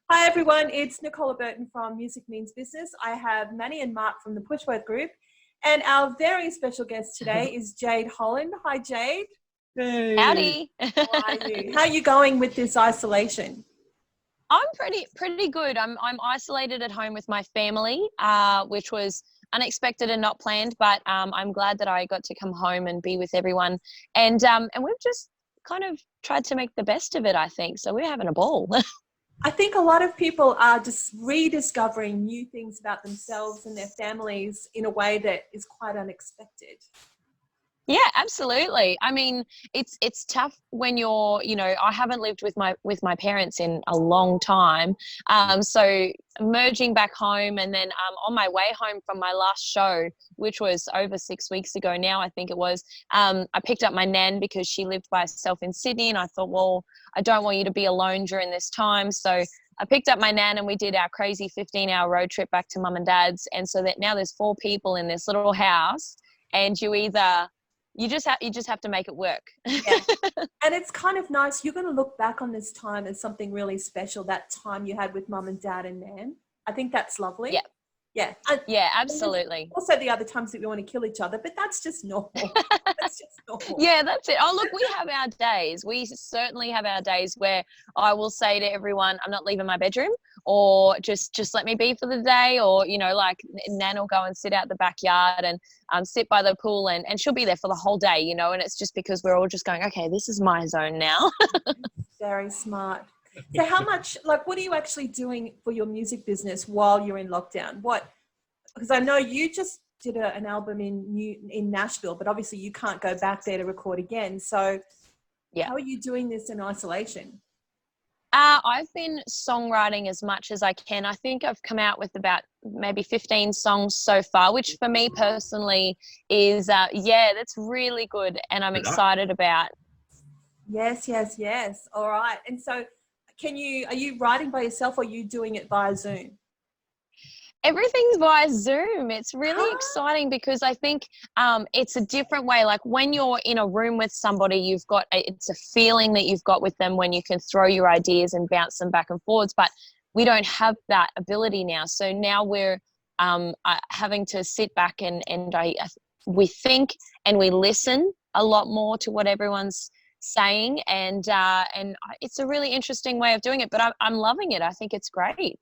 Hi everyone, it's Nicola Burton from Music Means Business. I have Manny and Mark from the Pushworth group, and our very special guest today is Jade Holland. Hi Jade. Hey. Howdy. How are you? How are you going with this isolation? I'm pretty good. I'm isolated at home with my family, which was unexpected and not planned, but I'm glad that I got to come home and be with everyone. And we've just kind of tried to make the best of it, I think. So we're having a ball. I think a lot of people are just rediscovering new things about themselves and their families in a way that is quite unexpected. Yeah, absolutely. I mean, it's tough when you're, I haven't lived with my parents in a long time. So merging back home and then on my way home from my last show, which was over 6 weeks ago now, I think it was, I picked up my nan because she lived by herself in Sydney, and I thought, well, I don't want you to be alone during this time. So I picked up my nan and we did our crazy 15-hour road trip back to mum and dad's. And so that now there's 4 people in this little house, and you just have to make it work. Yeah. And it's kind of nice. You're going to look back on this time as something really special, that time you had with mum and dad and nan. I think that's lovely. Yeah. Yeah. Yeah, absolutely. Also the other times that we want to kill each other, but that's just normal. That's just normal. Yeah, that's it. Oh, look, we have our days. We certainly have our days where I will say to everyone, I'm not leaving my bedroom, or just let me be for the day, or, like Nan will go and sit out the backyard and sit by the pool, and she'll be there for the whole day, and it's just because we're all just going, okay, this is my zone now. Very smart. So how much, what are you actually doing for your music business while you're in lockdown? Because I know you just did an album in Nashville, but obviously you can't go back there to record again. So yeah, how are you doing this in isolation? I've been songwriting as much as I can. I think I've come out with about maybe 15 songs so far, which for me personally is, that's really good, and I'm excited about. Yes. All right. And so are you writing by yourself, or are you doing it via Zoom? Everything's via Zoom. It's really exciting because I think it's a different way. Like when you're in a room with somebody, it's a feeling that you've got with them when you can throw your ideas and bounce them back and forwards. But we don't have that ability now. So now we're having to sit back and we think and we listen a lot more to what everyone's saying, and it's a really interesting way of doing it. But I'm loving it. I think it's great.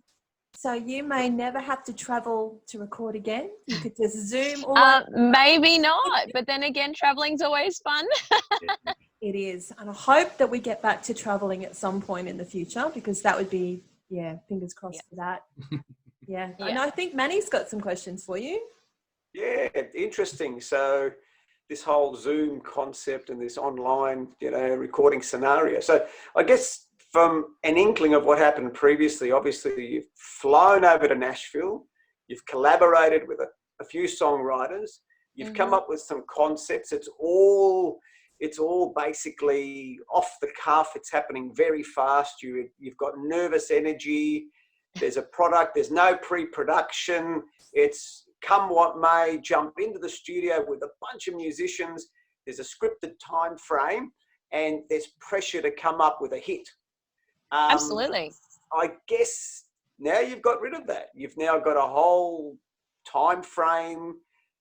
So you may never have to travel to record again. You could just Zoom or maybe not, but then again, traveling's always fun. It is. And I hope that we get back to travelling at some point in the future, because that would be, fingers crossed for that. Yeah. And I think Manny's got some questions for you. Yeah, interesting. So this whole Zoom concept and this online, recording scenario. So I guess from an inkling of what happened previously, obviously you've flown over to Nashville, you've collaborated with a few songwriters, you've come up with some concepts. It's all basically off the cuff. It's happening very fast. You've got nervous energy. There's a product. There's no pre-production. It's come what may, jump into the studio with a bunch of musicians. There's a scripted time frame, and there's pressure to come up with a hit. Absolutely. I guess now you've got rid of that. You've now got a whole time frame.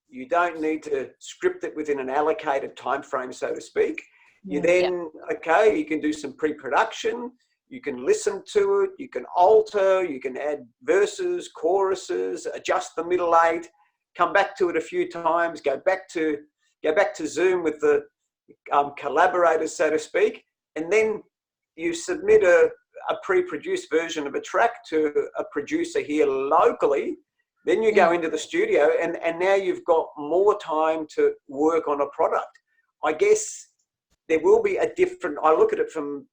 You don't need to script it within an allocated time frame, so to speak. You you can do some pre-production. You can listen to it. You can alter. You can add verses, choruses, adjust the middle 8, come back to it a few times, go back to Zoom with the collaborators, so to speak, and then you submit a pre-produced version of a track to a producer here locally. Then you go into the studio, and now you've got more time to work on a product. I guess there will be I look at it from,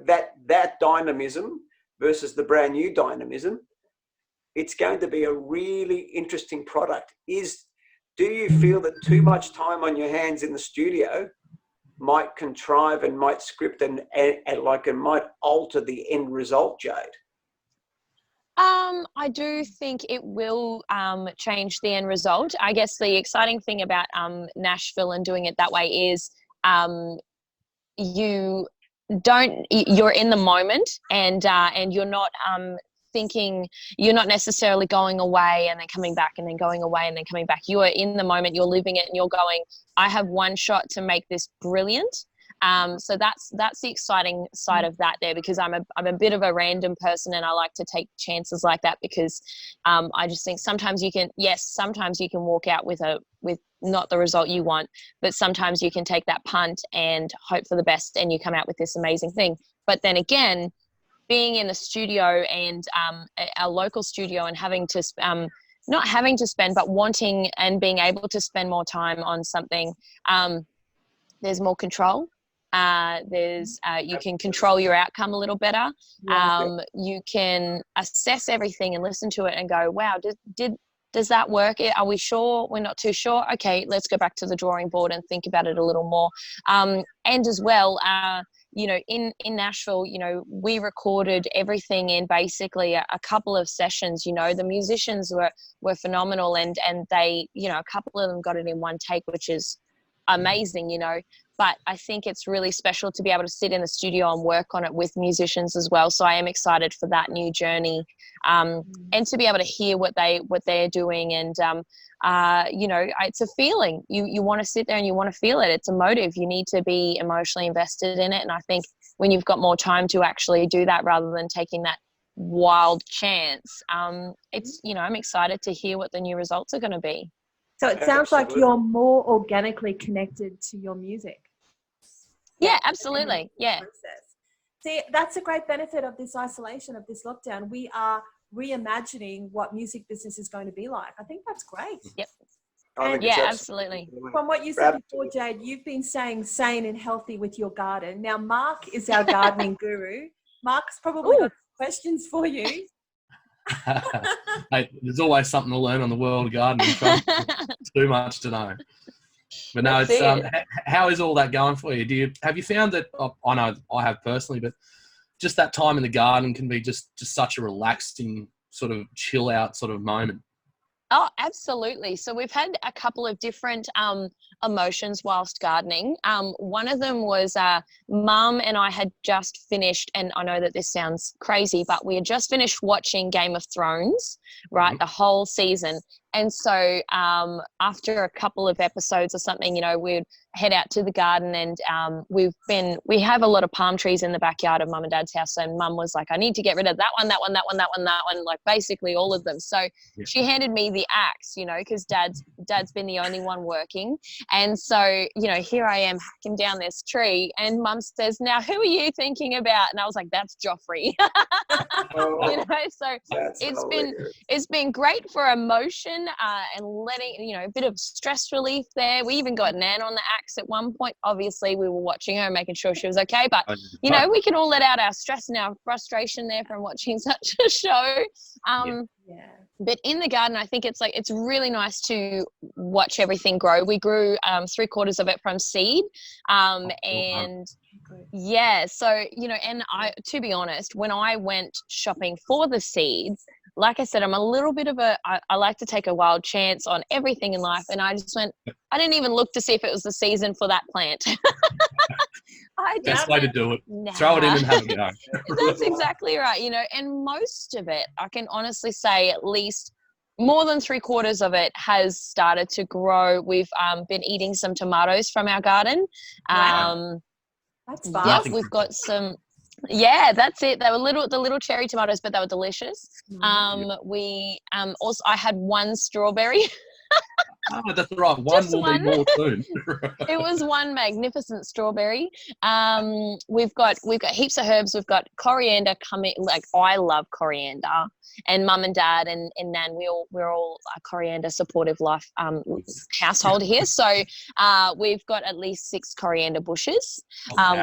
that dynamism versus the brand new dynamism. It's going to be a really interesting product. Do you feel that too much time on your hands in the studio might contrive and might script and might alter the end result, Jade? I do think it will change the end result. I guess the exciting thing about Nashville and doing it that way is you're in the moment, and you're not thinking, you're not necessarily going away and then coming back and then going away and then coming back. You are in the moment, you're living it, and you're going, I have one shot to make this brilliant. So that's the exciting side of that there, because I'm a bit of a random person, and I like to take chances like that, because I just think sometimes you can walk out with not the result you want, but sometimes you can take that punt and hope for the best, and you come out with this amazing thing. But then again, being in a studio, and our local studio, and not having to spend, but wanting and being able to spend more time on something, there's more control. You can control your outcome a little better. You can assess everything and listen to it and go, wow, does that work? Are we sure? We're not too sure. Okay, let's go back to the drawing board and think about it a little more. And as well, in Nashville, we recorded everything in basically a couple of sessions. The musicians were phenomenal, and they, a couple of them got it in one take, which is amazing, but I think it's really special to be able to sit in the studio and work on it with musicians as well. So I am excited for that new journey, and to be able to hear what they're doing. And it's a feeling. You want to sit there and you want to feel it. It's a motive. You need to be emotionally invested in it. And I think when you've got more time to actually do that, rather than taking that wild chance, I'm excited to hear what the new results are going to be. So it sounds like you're more organically connected to your music. Yeah, absolutely. Yeah. See, that's a great benefit of this isolation, of this lockdown. We are reimagining what music business is going to be like. I think that's great. Yep. And yeah, absolutely. From what you said before, Jade, you've been saying sane and healthy with your garden. Now, Mark is our gardening guru. Mark's probably got questions for you. Hey, there's always something to learn on the world of gardening. Too much to know. But no, it's how is all that going for you? Have you found that? I know I have personally, but just that time in the garden can be just such a relaxing sort of chill out sort of moment. Oh, absolutely. So we've had a couple of different emotions whilst gardening. One of them was Mum and I had just finished, and I know that this sounds crazy, but we had just finished watching Game of Thrones, right? The whole season. And so after a couple of episodes or something, we'd head out to the garden, and we have a lot of palm trees in the backyard of Mum and Dad's house. And Mum was like, I need to get rid of that one, like basically all of them. So she handed me the axe, because Dad's been the only one working. And so, here I am hacking down this tree, and Mum says, now who are you thinking about? And I was like, that's Joffrey. So it's been great for emotion. And letting, a bit of stress relief there. We even got Nan on the axe at one point. Obviously, we were watching her, making sure she was okay. But, we can all let out our stress and our frustration there from watching such a show. But in the garden, I think it's really nice to watch everything grow. We grew 3/4 of it from seed. And so, and to be honest, when I went shopping for the seeds, like I said, I'm a little bit of I like to take a wild chance on everything in life. And I just went, I didn't even look to see if it was the season for that plant. Best way to do it. Throw it in and have a go. That's exactly right. And most of it, I can honestly say at least more than 3/4 of it has started to grow. We've been eating some tomatoes from our garden. That's fun. Yeah, we've got some. Yeah, that's it. They were the little cherry tomatoes, but they were delicious. We also, I had one strawberry. Oh, that's right. One will be more soon. It was one magnificent strawberry. We've got heaps of herbs. We've got coriander coming. Like, I love coriander, and Mum and Dad and Nan, we're all a coriander supportive life household here. So we've got at least 6 coriander bushes,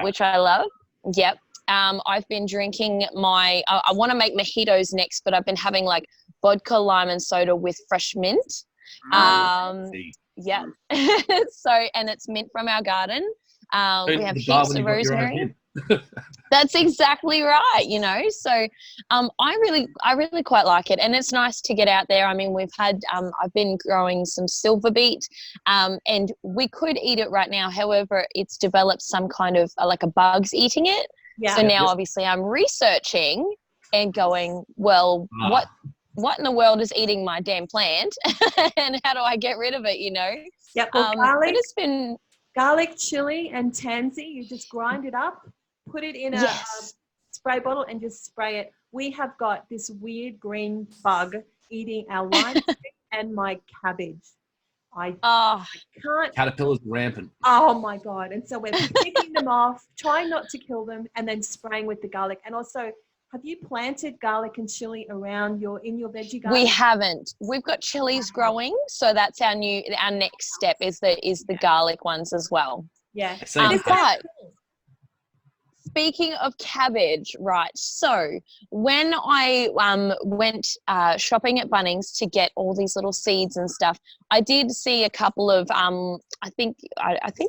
which I love. Yep. I've been drinking I want to make mojitos next, but I've been having like vodka, lime and soda with fresh mint. Yeah. So, and it's mint from our garden. We have heaps of rosemary. That's exactly right. So I really quite like it, and it's nice to get out there. I mean, we've had I've been growing some silver beet, and we could eat it right now. However, it's developed some kind of like a bug's eating it. Yeah. So now obviously I'm researching and going, well, what in the world is eating my damn plant and how do I get rid of it, you know? Yep. Well, But it's been garlic, chili, and tansy. You just grind it up, put it in a spray bottle, and just spray it. We have got this weird green bug eating our lime and my cabbage. I can't. Caterpillars rampant. Oh my God. And so we're picking them off, trying not to kill them, and then spraying with the garlic. And also, have you planted garlic and chili around in your veggie garden? We haven't. We've got chilies growing, so that's our next step is the garlic ones as well. Yeah. But speaking of cabbage, right? So when I went shopping at Bunnings to get all these little seeds and stuff, I did see a couple of I think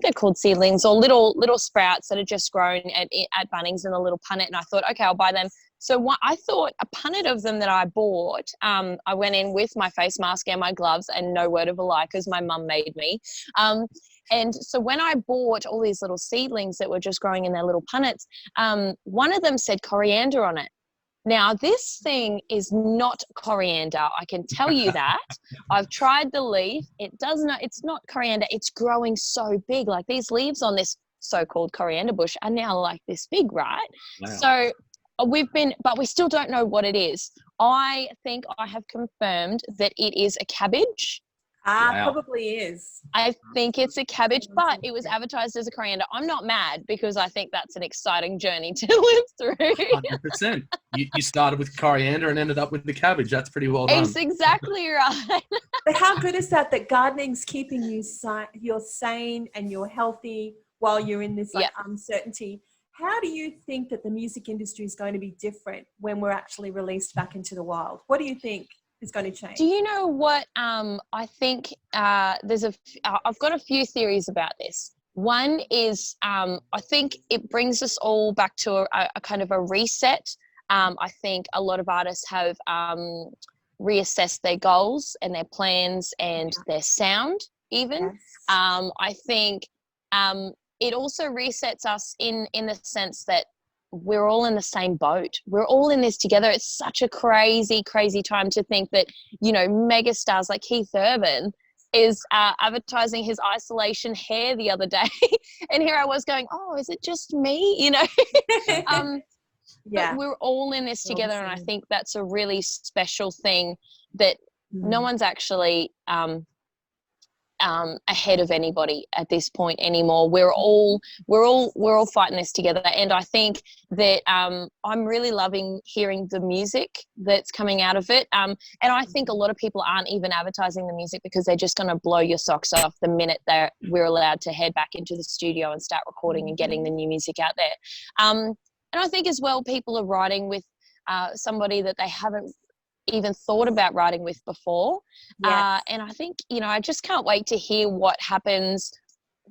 they're called seedlings or little sprouts that are just grown at Bunnings in a little punnet, and I thought, okay, I'll buy them. So I thought a punnet of them that I bought, I went in with my face mask and my gloves and no word of a lie because my mum made me. And so when I bought all these little seedlings that were just growing in their little punnets, one of them said coriander on it. Now, this thing is not coriander. I can tell you that. I've tried the leaf. It's not coriander. It's growing so big. Like these leaves on this so-called coriander bush are now like this big, right? Wow. So but we still don't know what it is. I think I have confirmed that it is a cabbage. Wow. Probably is. I think it's a cabbage, but it was advertised as a coriander. I'm not mad because I think that's an exciting journey to live through. 100%. You started with coriander and ended up with the cabbage. That's pretty well done. It's exactly right. But how good is that gardening's keeping you're sane and you're healthy while you're in this uncertainty? How do you think that the music industry is going to be different when we're actually released back into the wild? What do you think is going to change? Do you know what I think I've got a few theories about this. One is I think it brings us all back to a kind of a reset. I think a lot of artists have reassessed their goals and their plans and their sound even. Yes. I think it also resets us in the sense that we're all in the same boat. We're all in this together. It's such a crazy, crazy time to think that, you know, megastars like Keith Urban is advertising his isolation hair the other day. And here I was going, oh, is it just me? You know? But we're all in this together. And I think that's a really special thing that no one's actually ahead of anybody at this point anymore. We're all fighting this together, and I think that I'm really loving hearing the music that's coming out of it. And I think a lot of people aren't even advertising the music because they're just going to blow your socks off the minute that we're allowed to head back into the studio and start recording and getting the new music out there. And I think as well, people are writing with somebody that they haven't even thought about writing with before. Yes. And I think, you know, I just can't wait to hear what happens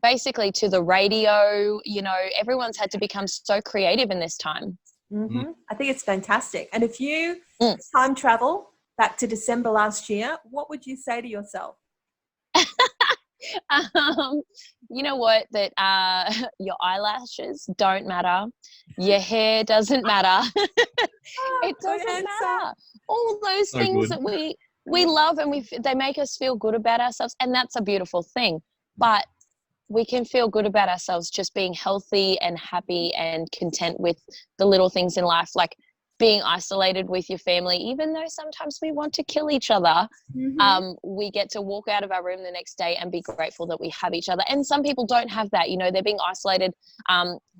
basically to the radio. You know, everyone's had to become so creative in this time. Mm-hmm. I think it's fantastic. And if you time travel back to December last year, what would you say to yourself? You know what, that your eyelashes don't matter, your hair doesn't matter. It doesn't matter. All those things that we love and they make us feel good about ourselves, and that's a beautiful thing. But we can feel good about ourselves just being healthy and happy and content with the little things in life, like being isolated with your family, even though sometimes we want to kill each other. We get to walk out of our room the next day and be grateful that we have each other. And some people don't have that, you know, they're being isolated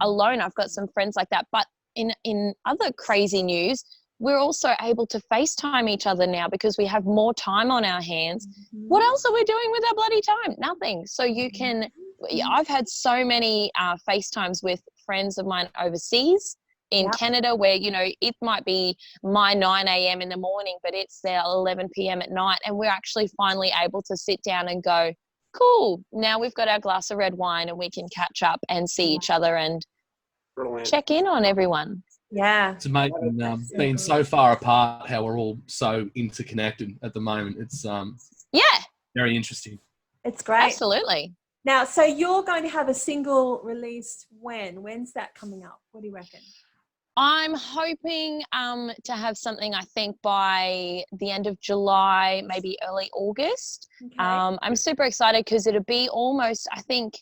alone. I've got some friends like that. But in other crazy news, we're also able to FaceTime each other now because we have more time on our hands. What else are we doing with our bloody time? Nothing. So I've had so many FaceTimes with friends of mine overseas in Canada, where, you know, it might be my 9 a.m. in the morning, but it's their 11 p.m. at night. And we're actually finally able to sit down and go, cool, now we've got our glass of red wine and we can catch up and see each other and check in on everyone. Yeah. It's amazing being so far apart, how we're all so interconnected at the moment. It's very interesting. It's great. Absolutely. Now, so you're going to have a single released when? When's that coming up? What do you reckon? I'm hoping to have something, I think, by the end of July, maybe early August. Okay. I'm super excited because it'll be almost, I think,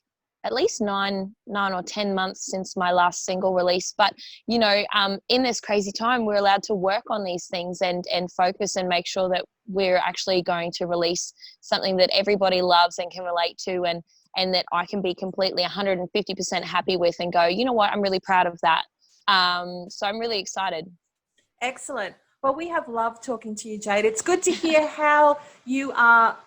at least nine or 10 months since my last single release. But, you know, in this crazy time, we're allowed to work on these things and focus and make sure that we're actually going to release something that everybody loves and can relate to, and that I can be completely 150% happy with and go, you know what, I'm really proud of that. So I'm really excited. Excellent. Well, we have loved talking to you, Jade. It's good to hear how you are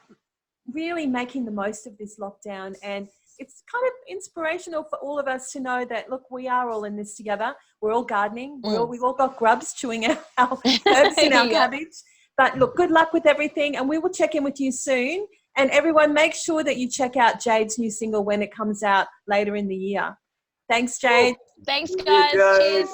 really making the most of this lockdown, and it's kind of inspirational for all of us to know that, look, we are all in this together. We're all gardening. We've all got grubs chewing our herbs in our cabbage. But look, good luck with everything, and we will check in with you soon. And everyone, make sure that you check out Jade's new single when it comes out later in the year. Thanks, Jade. Thanks, guys. Cheers.